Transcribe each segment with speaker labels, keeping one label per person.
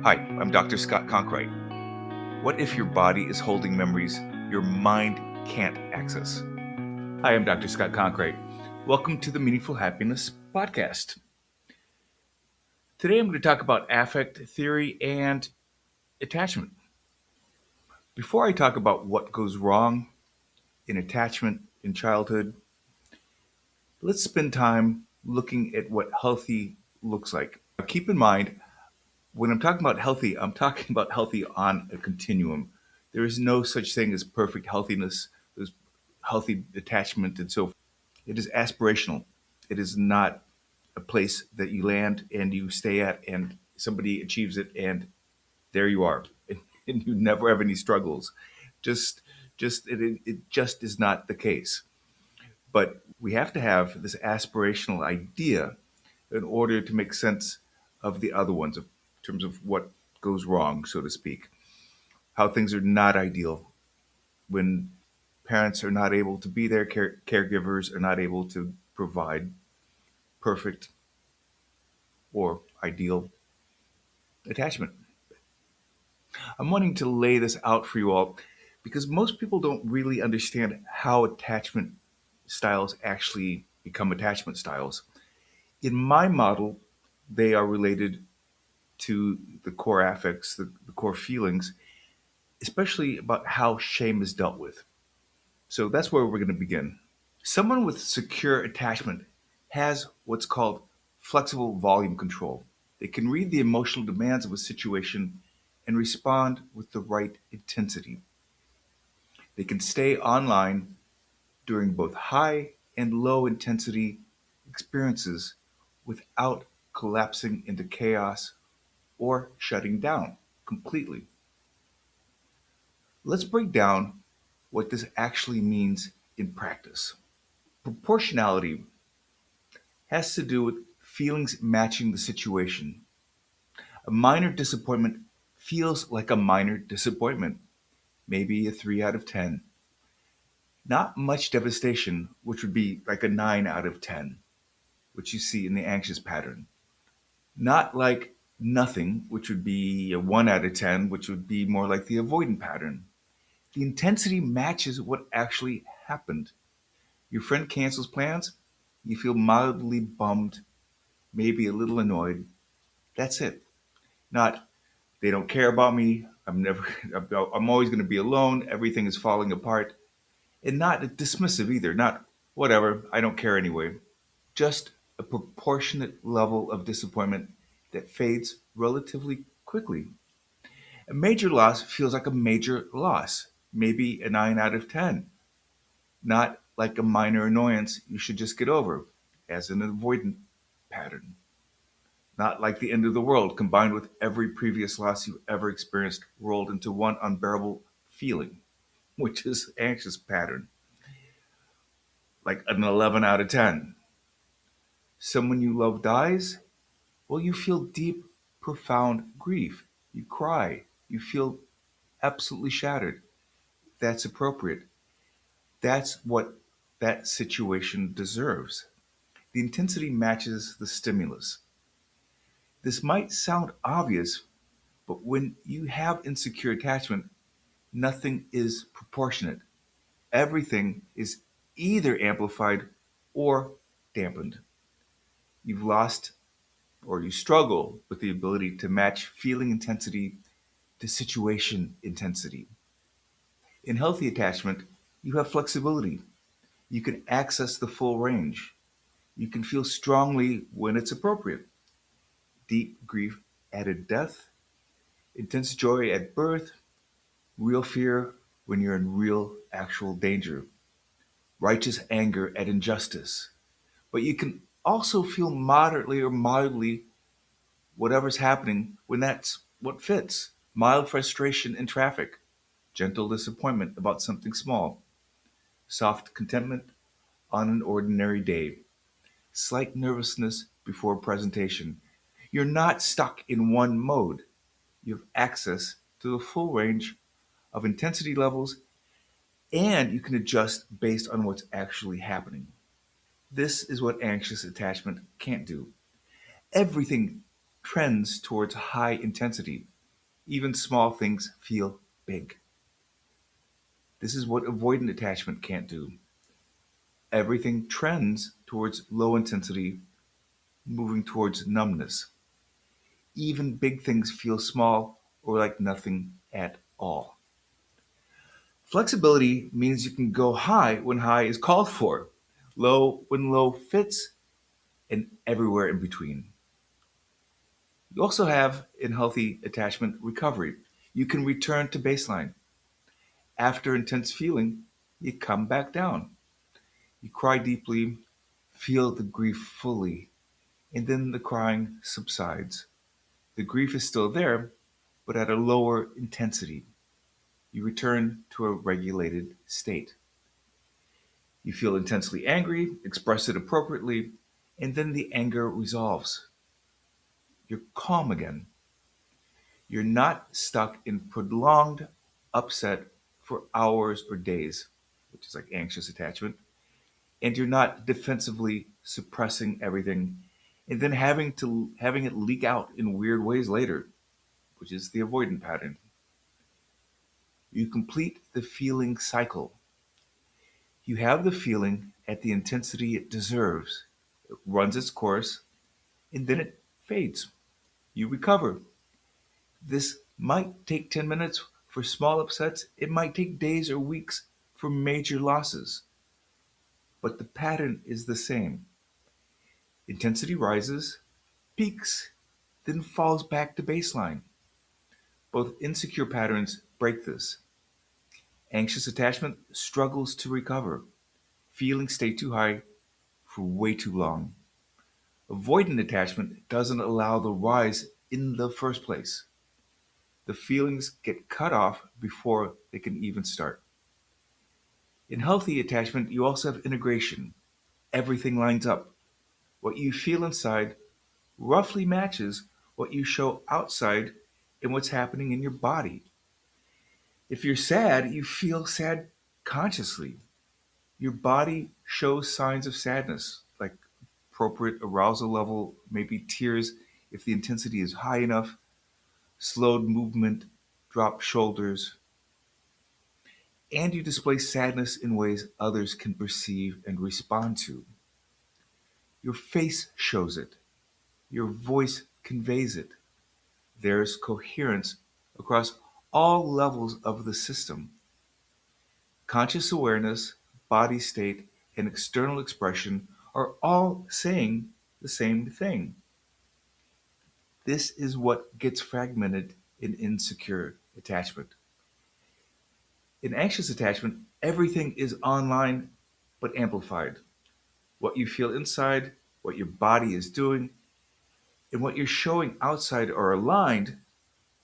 Speaker 1: Hi, I'm Dr. Scott Conkright. What if your body is holding memories your mind can't access? Hi, I'm Dr. Scott Conkright. Welcome to the Meaningful Happiness Podcast. Today I'm going to talk about affect theory and attachment. Before I talk about what goes wrong in attachment in childhood, let's spend time looking at what healthy looks like. Now, keep in mind, when I'm talking about healthy, I'm talking about healthy on a continuum. There is no such thing as perfect healthiness. There's healthy attachment and so forth. It is aspirational. It is not a place that you land and you stay at and somebody achieves it and there you are. And you never have any struggles. Just it just is not the case. But we have to have this aspirational idea in order to make sense of the other ones in terms of what goes wrong, so to speak, how things are not ideal when parents are not able to be there, caregivers are not able to provide perfect or ideal attachment. I'm wanting to lay this out for you all because most people don't really understand how attachment styles actually become attachment styles. In my model, they are related to the core affects, the core feelings, especially about how shame is dealt with. So that's where we're going to begin. Someone with secure attachment has what's called flexible volume control. They can read the emotional demands of a situation and respond with the right intensity. They can stay online during both high and low intensity experiences without collapsing into chaos or shutting down completely. Let's break down what this actually means in practice. Proportionality has to do with feelings matching the situation. A minor disappointment feels like a minor disappointment, maybe a 3 out of 10. Not much devastation, which would be like a 9 out of 10, which you see in the anxious pattern. Not like nothing, which would be a 1 out of 10, which would be more like the avoidant pattern. The intensity matches what actually happened. Your friend cancels plans, you feel mildly bummed, maybe a little annoyed. That's it. Not, they don't care about me, I'm always going to be alone, everything is falling apart. And not dismissive either, not whatever, I don't care anyway. Just a proportionate level of disappointment that fades relatively quickly. A major loss feels like a major loss, maybe a 9 out of 10, not like a minor annoyance you should just get over, as an avoidant pattern. Not like the end of the world combined with every previous loss you've ever experienced rolled into one unbearable feeling, which is anxious pattern, like an 11 out of 10. Someone you love dies, well, you feel deep, profound grief. You cry. You feel absolutely shattered. That's appropriate. That's what that situation deserves. The intensity matches the stimulus. This might sound obvious, but when you have insecure attachment, nothing is proportionate. Everything is either amplified or dampened. You've lost or you struggle with the ability to match feeling intensity to situation intensity. In healthy attachment, you have flexibility. You can access the full range. You can feel strongly when it's appropriate. Deep grief at a death, intense joy at birth, real fear when you're in real actual danger, righteous anger at injustice. But you can also feel moderately or mildly whatever's happening when that's what fits. Mild frustration in traffic, gentle disappointment about something small, soft contentment on an ordinary day, slight nervousness before presentation. You're not stuck in one mode. You have access to the full range of intensity levels and you can adjust based on what's actually happening. This is what anxious attachment can't do. Everything trends towards high intensity. Even small things feel big. This is what avoidant attachment can't do. Everything trends towards low intensity, moving towards numbness. Even big things feel small or like nothing at all. Flexibility means you can go high when high is called for, low when low fits, and everywhere in between. You also have, in healthy attachment recovery, you can return to baseline. After intense feeling, you come back down. You cry deeply, feel the grief fully, and then the crying subsides. The grief is still there, but at a lower intensity. You return to a regulated state. You feel intensely angry, express it appropriately, and then the anger resolves. You're calm again. You're not stuck in prolonged upset for hours or days, which is like anxious attachment, and you're not defensively suppressing everything and then having it leak out in weird ways later, which is the avoidant pattern. You complete the feeling cycle. You have the feeling at the intensity it deserves. It runs its course and then it fades. You recover. This might take 10 minutes for small upsets. It might take days or weeks for major losses. But the pattern is the same. Intensity rises, peaks, then falls back to baseline. Both insecure patterns break this. Anxious attachment struggles to recover. Feelings stay too high for way too long. Avoidant attachment doesn't allow the rise in the first place. The feelings get cut off before they can even start. In healthy attachment, you also have integration. Everything lines up. What you feel inside roughly matches what you show outside and what's happening in your body. If you're sad, you feel sad consciously. Your body shows signs of sadness, like appropriate arousal level, maybe tears if the intensity is high enough, slowed movement, dropped shoulders, and you display sadness in ways others can perceive and respond to. Your face shows it, your voice conveys it. There's coherence across all levels of the system. Conscious awareness, body state, and external expression are all saying the same thing. This is what gets fragmented in insecure attachment. In anxious attachment, everything is online but amplified. What you feel inside, what your body is doing, and what you're showing outside are aligned,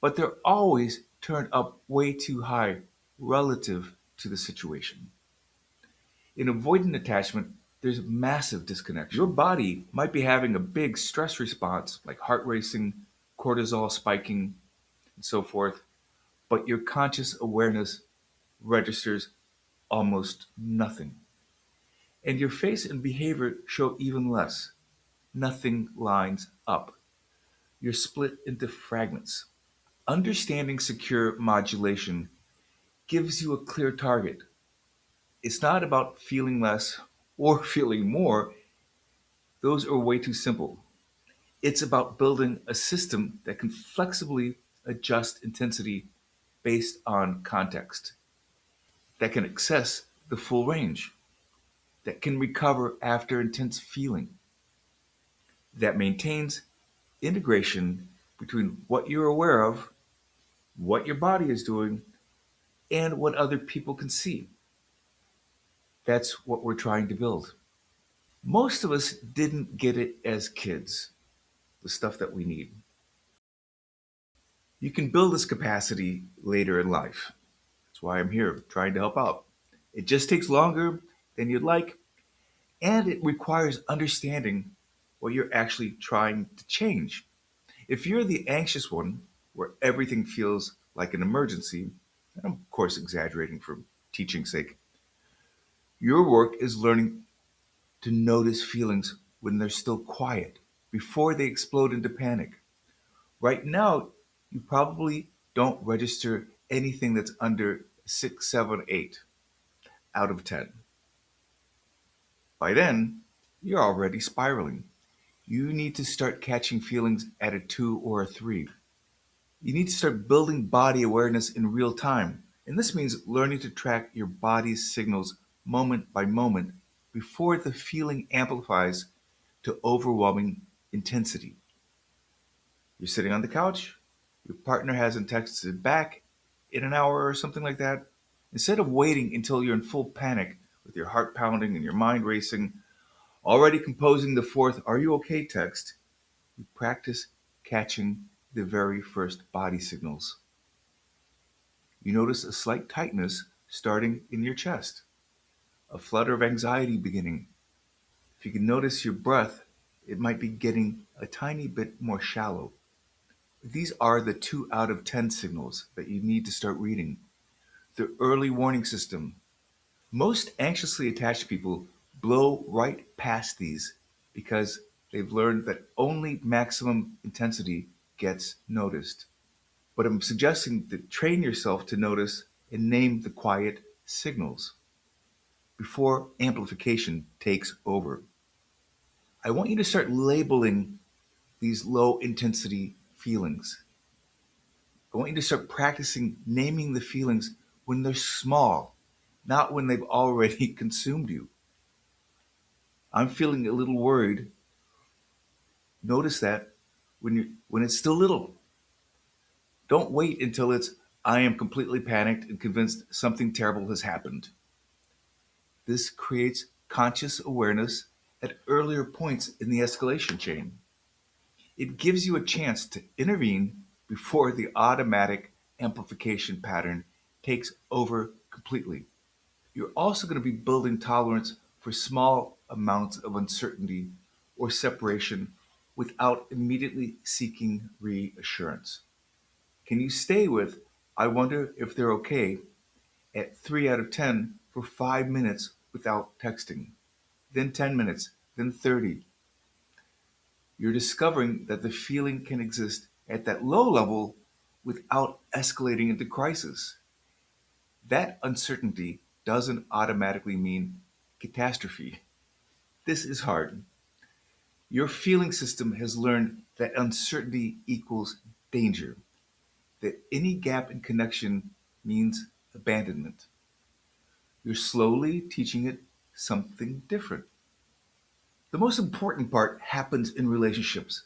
Speaker 1: but they're always turned up way too high relative to the situation. In avoidant attachment, there's massive disconnection. Your body might be having a big stress response, like heart racing, cortisol spiking, and so forth, but your conscious awareness registers almost nothing. And your face and behavior show even less. Nothing lines up. You're split into fragments. Understanding secure modulation gives you a clear target. It's not about feeling less or feeling more, those are way too simple. It's about building a system that can flexibly adjust intensity based on context, that can access the full range, that can recover after intense feeling, that maintains integration between what you're aware of, what your body is doing, and what other people can see. That's what we're trying to build. Most of us didn't get it as kids, the stuff that we need. You can build this capacity later in life. That's why I'm here, trying to help out. It just takes longer than you'd like, and it requires understanding what you're actually trying to change. If you're the anxious one, where everything feels like an emergency, and I'm of course exaggerating for teaching's sake, your work is learning to notice feelings when they're still quiet, before they explode into panic. Right now, you probably Don't register anything that's under 6, 7, 8 out of 10. By then, you're already spiraling. You need to start catching feelings at a 2 or a 3. You need to start building body awareness in real time. And this means learning to track your body's signals moment by moment before the feeling amplifies to overwhelming intensity. You're sitting on the couch, your partner hasn't texted back in an hour or something like that. Instead of waiting until you're in full panic with your heart pounding and your mind racing, already composing the fourth "Are you okay?" text, you practice catching the very first body signals. You notice a slight tightness starting in your chest, a flutter of anxiety beginning. If you can notice your breath, it might be getting a tiny bit more shallow. These are the 2 out of 10 signals that you need to start reading. The early warning system. Most anxiously attached people blow right past these because they've learned that only maximum intensity gets noticed. But I'm suggesting to train yourself to notice and name the quiet signals before amplification takes over. I want you to start labeling these low intensity feelings. I want you to start practicing naming the feelings when they're small, not when they've already consumed you. I'm feeling a little worried. Notice that when it's still little. Don't wait until it's I am completely panicked and convinced something terrible has happened. This creates conscious awareness at earlier points in the escalation chain. It gives you a chance to intervene before the automatic amplification pattern takes over completely. You're also going to be building tolerance for small amounts of uncertainty or separation without immediately seeking reassurance. Can you stay with, I wonder if they're okay, at 3 out of 10 for 5 minutes without texting? Then 10 minutes, then 30. You're discovering that the feeling can exist at that low level without escalating into crisis. That uncertainty doesn't automatically mean catastrophe. This is hard. Your feeling system has learned that uncertainty equals danger, that any gap in connection means abandonment. You're slowly teaching it something different. The most important part happens in relationships,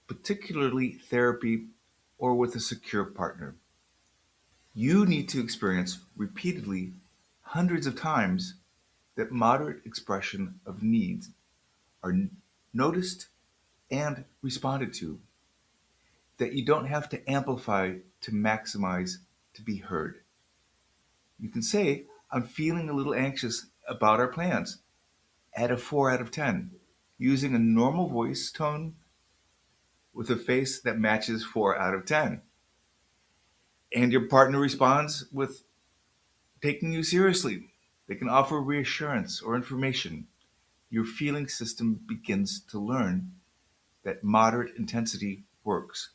Speaker 1: particularly therapy or with a secure partner. You need to experience repeatedly, hundreds of times, that moderate expression of needs are noticed and responded to, that you don't have to amplify to maximize to be heard. You can say, I'm feeling a little anxious about our plans at a 4 out of 10, using a normal voice tone with a face that matches 4 out of 10. And your partner responds with taking you seriously. They can offer reassurance or information. Your feeling system begins to learn that moderate intensity works.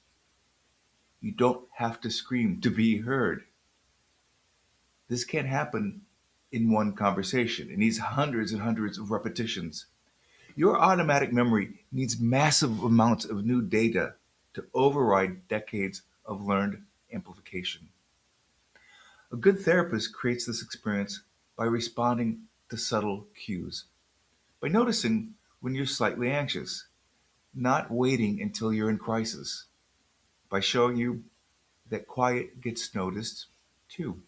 Speaker 1: You don't have to scream to be heard. This can't happen in one conversation. It needs hundreds and hundreds of repetitions. Your automatic memory needs massive amounts of new data to override decades of learned amplification. A good therapist creates this experience by responding to subtle cues, by noticing when you're slightly anxious, not waiting until you're in crisis, by showing you that quiet gets noticed too.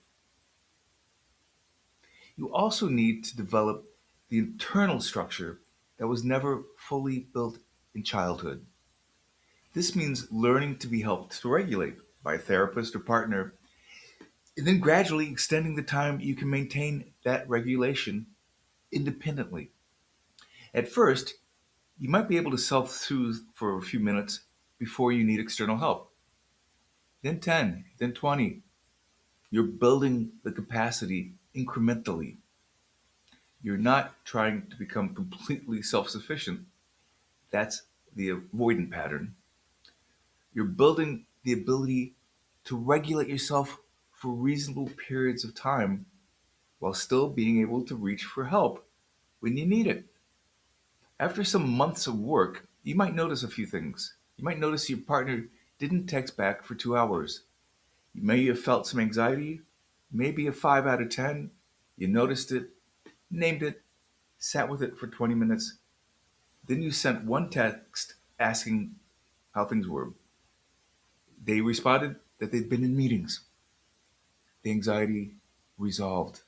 Speaker 1: You also need to develop the internal structure that was never fully built in childhood. This means learning to be helped to regulate by a therapist or partner, and then gradually extending the time you can maintain that regulation independently. At first, you might be able to self soothe for a few minutes before you need external help. Then 10, then 20. You're building the capacity incrementally. You're not trying to become completely self sufficient. That's the avoidant pattern. You're building the ability to regulate yourself for reasonable periods of time while still being able to reach for help when you need it. After some months of work, you might notice a few things. You might notice your partner didn't text back for 2 hours. You may have felt some anxiety, maybe a 5 out of 10. You noticed it, named it, sat with it for 20 minutes. Then you sent one text asking how things were. They responded that they'd been in meetings. The anxiety resolved.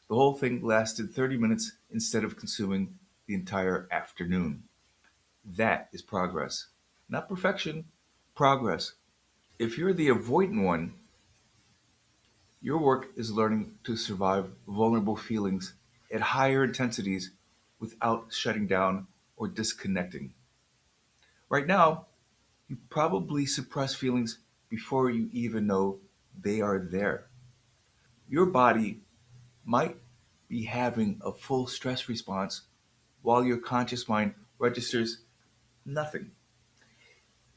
Speaker 1: The whole thing lasted 30 minutes instead of consuming the entire afternoon. That is progress. Not perfection, progress. If you're the avoidant one, your work is learning to survive vulnerable feelings at higher intensities without shutting down or disconnecting. Right now, you probably suppress feelings before you even know they are there. Your body might be having a full stress response while your conscious mind registers nothing.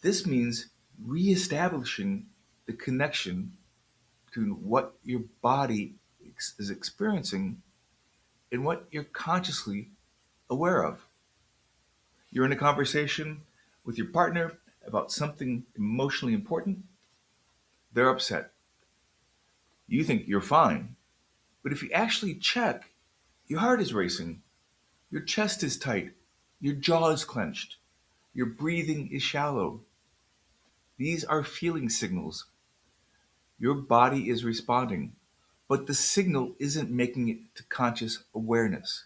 Speaker 1: This means reestablishing the connection between what your body is experiencing and what you're consciously aware of. You're in a conversation with your partner about something emotionally important, they're upset. You think you're fine, but if you actually check, your heart is racing, your chest is tight, your jaw is clenched, your breathing is shallow. These are feeling signals. Your body is responding, but the signal isn't making it to conscious awareness.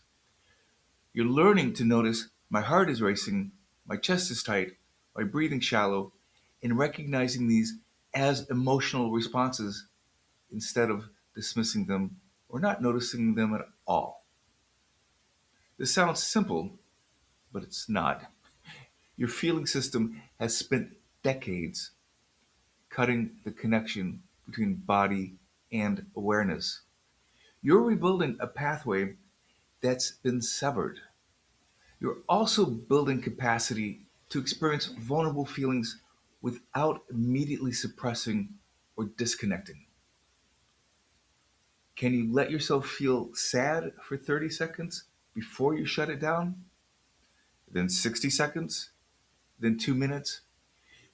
Speaker 1: You're learning to notice my heart is racing, my chest is tight, my breathing shallow, and recognizing these as emotional responses instead of dismissing them or not noticing them at all. This sounds simple, but it's not. Your feeling system has spent decades cutting the connection between body and awareness. You're rebuilding a pathway that's been severed. You're also building capacity to experience vulnerable feelings without immediately suppressing or disconnecting. Can you let yourself feel sad for 30 seconds before you shut it down? Then 60 seconds? Then 2 minutes?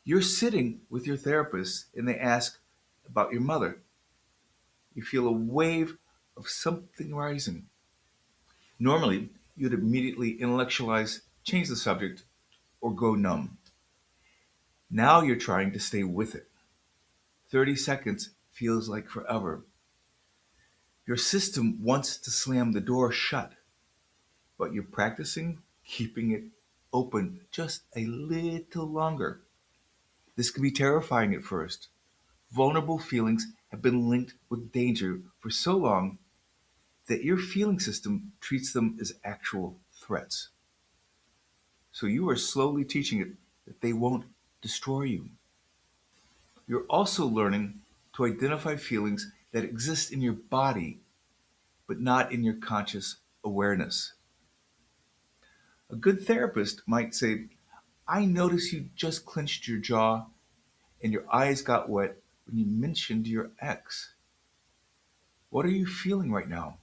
Speaker 1: You're sitting with your therapist and they ask about your mother. You feel a wave of something rising. Normally, you'd immediately intellectualize, change the subject, or go numb. Now you're trying to stay with it. 30 seconds feels like forever. Your system wants to slam the door shut, but you're practicing keeping it open just a little longer. This can be terrifying at first. Vulnerable feelings have been linked with danger for so long that your feeling system treats them as actual threats. So you are slowly teaching it that they won't destroy you. You're also learning to identify feelings that exist in your body but not in your conscious awareness. A good therapist might say, I notice you just clenched your jaw and your eyes got wet when you mentioned your ex. What are you feeling right now?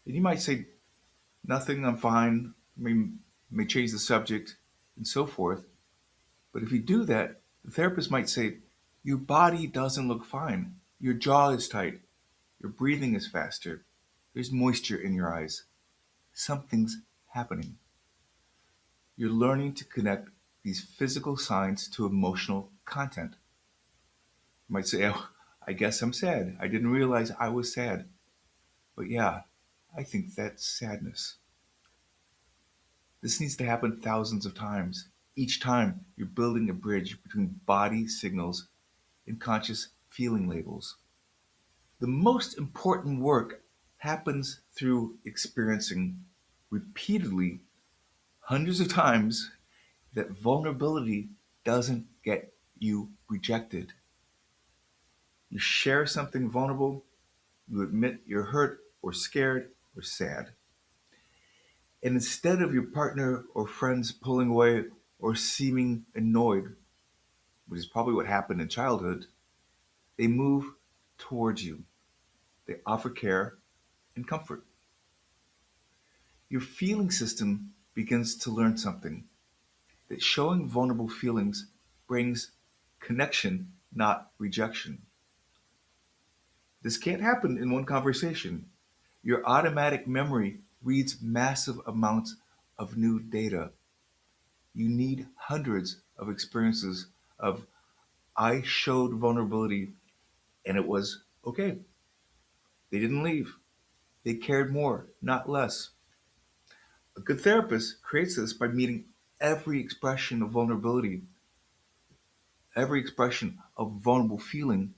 Speaker 1: And you might say, nothing, I'm fine, may change the subject, and so forth. But if you do that, the therapist might say, your body doesn't look fine. Your jaw is tight. Your breathing is faster. There's moisture in your eyes. Something's happening. You're learning to connect these physical signs to emotional content. You might say, oh, I guess I'm sad. I didn't realize I was sad. But yeah, I think that's sadness. This needs to happen thousands of times. Each time you're building a bridge between body signals and conscious feeling labels. The most important work happens through experiencing repeatedly, hundreds of times, that vulnerability doesn't get you rejected. You share something vulnerable, you admit you're hurt or scared or sad. And instead of your partner or friends pulling away or seeming annoyed, which is probably what happened in childhood, They move towards you. They offer care and comfort. Your feeling system begins to learn something that showing vulnerable feelings brings connection, not rejection. This can't happen in one conversation. Your automatic memory reads massive amounts of new data. You need hundreds of experiences of I showed vulnerability and it was okay. They didn't leave. They cared more, not less. A good therapist creates this by meeting every expression of vulnerability, every expression of vulnerable feeling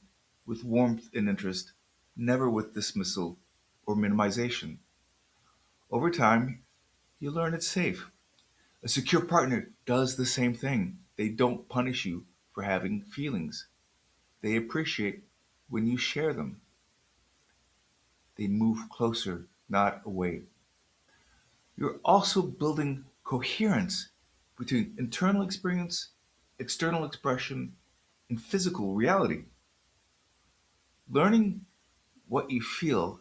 Speaker 1: with warmth and interest, never with dismissal or minimization. Over time, you learn it's safe. A secure partner does the same thing. They don't punish you for having feelings. They appreciate when you share them. They move closer, not away. You're also building coherence between internal experience, external expression, and physical reality. Learning what you feel,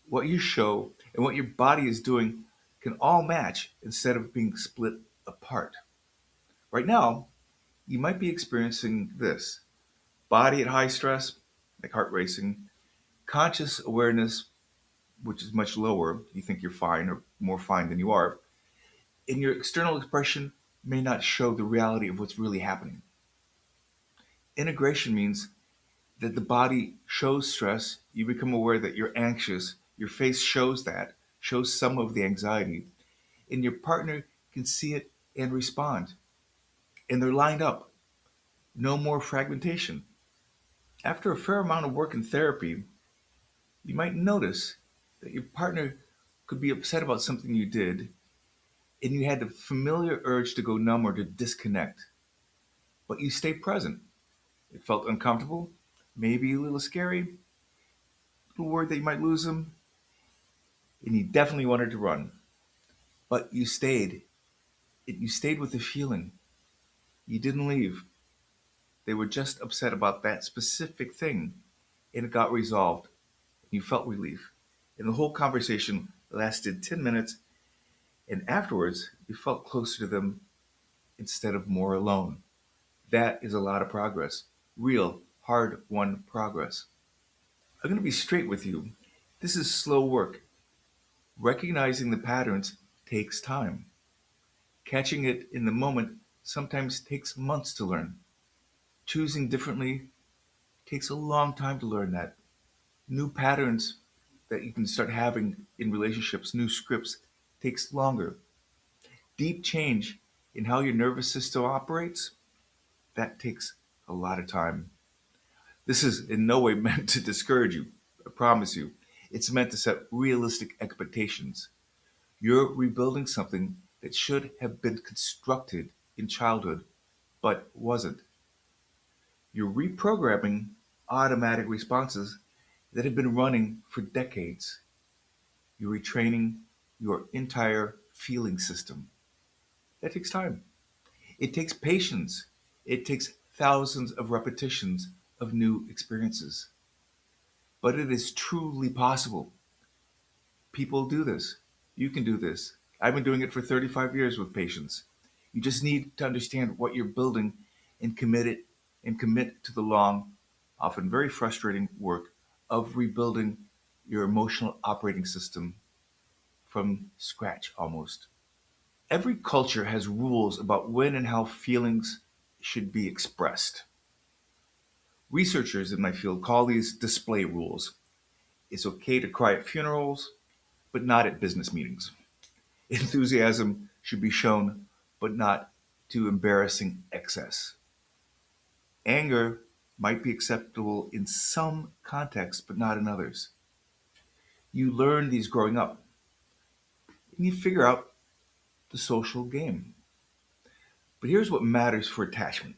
Speaker 1: what you show, and what your body is doing can all match instead of being split apart. Right now, you might be experiencing this body at high stress, like heart racing, conscious awareness, which is much lower. You think you're fine or more fine than you are. And your external expression may not show the reality of what's really happening. Integration means that the body shows stress, you become aware that you're anxious, your face shows that, shows some of the anxiety, and your partner can see it and respond. And they're lined up. No more fragmentation. After a fair amount of work in therapy, you might notice that your partner could be upset about something you did, and you had the familiar urge to go numb or to disconnect. But you stay present. It felt uncomfortable, maybe a little scary, a little worried that you might lose them, and you definitely wanted to run. But you stayed. You stayed with the feeling. You didn't leave. They were just upset about that specific thing, and it got resolved. You felt relief. And the whole conversation lasted 10 minutes, and afterwards, you felt closer to them instead of more alone. That is a lot of progress. Real, hard won progress. I'm going to be straight with you. This is slow work. Recognizing the patterns takes time. Catching it in the moment sometimes takes months to learn. Choosing differently takes a long time to learn that. New patterns that you can start having in relationships, new scripts, takes longer. Deep change in how your nervous system operates, that takes a lot of time. This is in no way meant to discourage you, I promise you. It's meant to set realistic expectations. You're rebuilding something that should have been constructed in childhood, but wasn't. You're reprogramming automatic responses that have been running for decades. You're retraining your entire feeling system. That takes time. It takes patience. It takes thousands of repetitions of new experiences. But it is truly possible. People do this. You can do this. I've been doing it for 35 years with patients. You just need to understand what you're building and commit to the long, often very frustrating work of rebuilding your emotional operating system from scratch almost. Every culture has rules about when and how feelings should be expressed. Researchers in my field call these display rules. It's okay to cry at funerals, but not at business meetings. Enthusiasm should be shown, but not to embarrassing excess. Anger might be acceptable in some contexts, but not in others. You learn these growing up, and you figure out the social game. But here's what matters for attachment.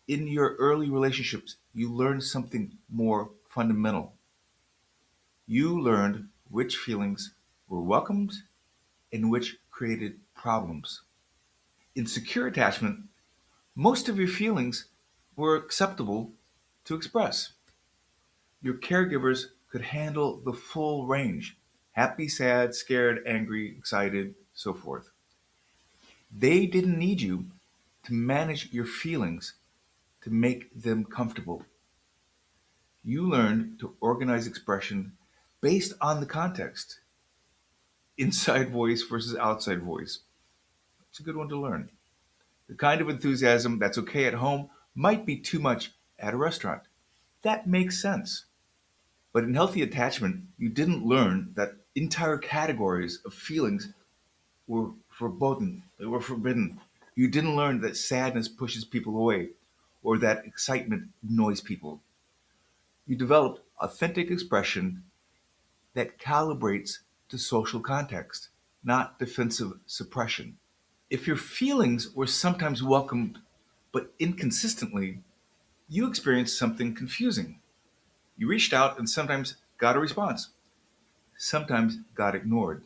Speaker 1: In your early relationships, you learn something more fundamental. You learned which feelings were welcomed and which created problems. In secure attachment, most of your feelings were acceptable to express. Your caregivers could handle the full range: happy, sad, scared, angry, excited, so forth. They didn't need you to manage your feelings to make them comfortable. You learned to organize expression based on the context, inside voice versus outside voice. It's a good one to learn. The kind of enthusiasm that's okay at home might be too much at a restaurant. That makes sense. But in healthy attachment, you didn't learn that entire categories of feelings were forbidden. They were forbidden. You didn't learn that sadness pushes people away or that excitement annoys people. You developed authentic expression that calibrates to social context, not defensive suppression. If your feelings were sometimes welcomed but inconsistently, you experienced something confusing. You reached out and sometimes got a response, sometimes got ignored.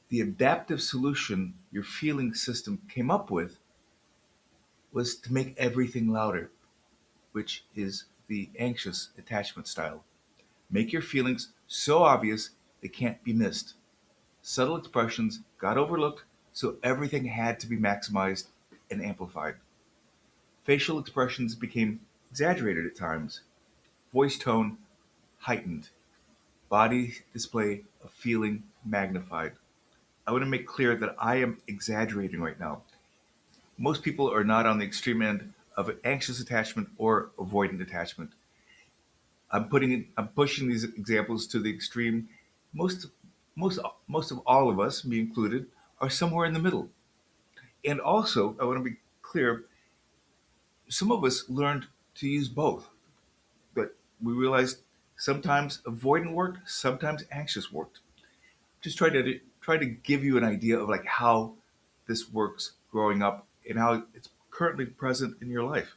Speaker 1: The adaptive solution your feeling system came up with was to make everything louder, which is the anxious attachment style. Make your feelings so obvious they can't be missed. Subtle expressions got overlooked, so everything had to be maximized and amplified. Facial expressions became exaggerated at times, voice tone heightened, body display of feeling magnified. I want to make clear that I am exaggerating right now. Most people are not on the extreme end of anxious attachment or avoidant attachment. I'm pushing these examples to the extreme. Most most most of all of us, me included, are somewhere in the middle. And also, I want to be clear, some of us learned to use both. But we realized sometimes avoidant worked, sometimes anxious worked. Just try to give you an idea of like how this works growing up and how it's currently present in your life.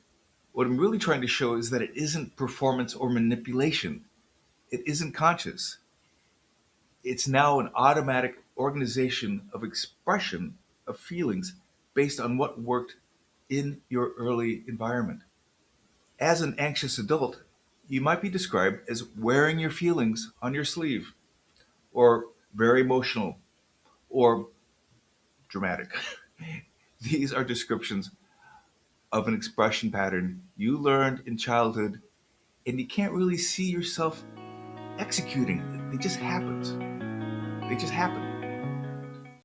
Speaker 1: What I'm really trying to show is that it isn't performance or manipulation. It isn't conscious. It's now an automatic organization of expression of feelings based on what worked in your early environment. As an anxious adult, you might be described as wearing your feelings on your sleeve, or very emotional, or dramatic. These are descriptions of an expression pattern you learned in childhood, and you can't really see yourself executing. They just happen. They just happen.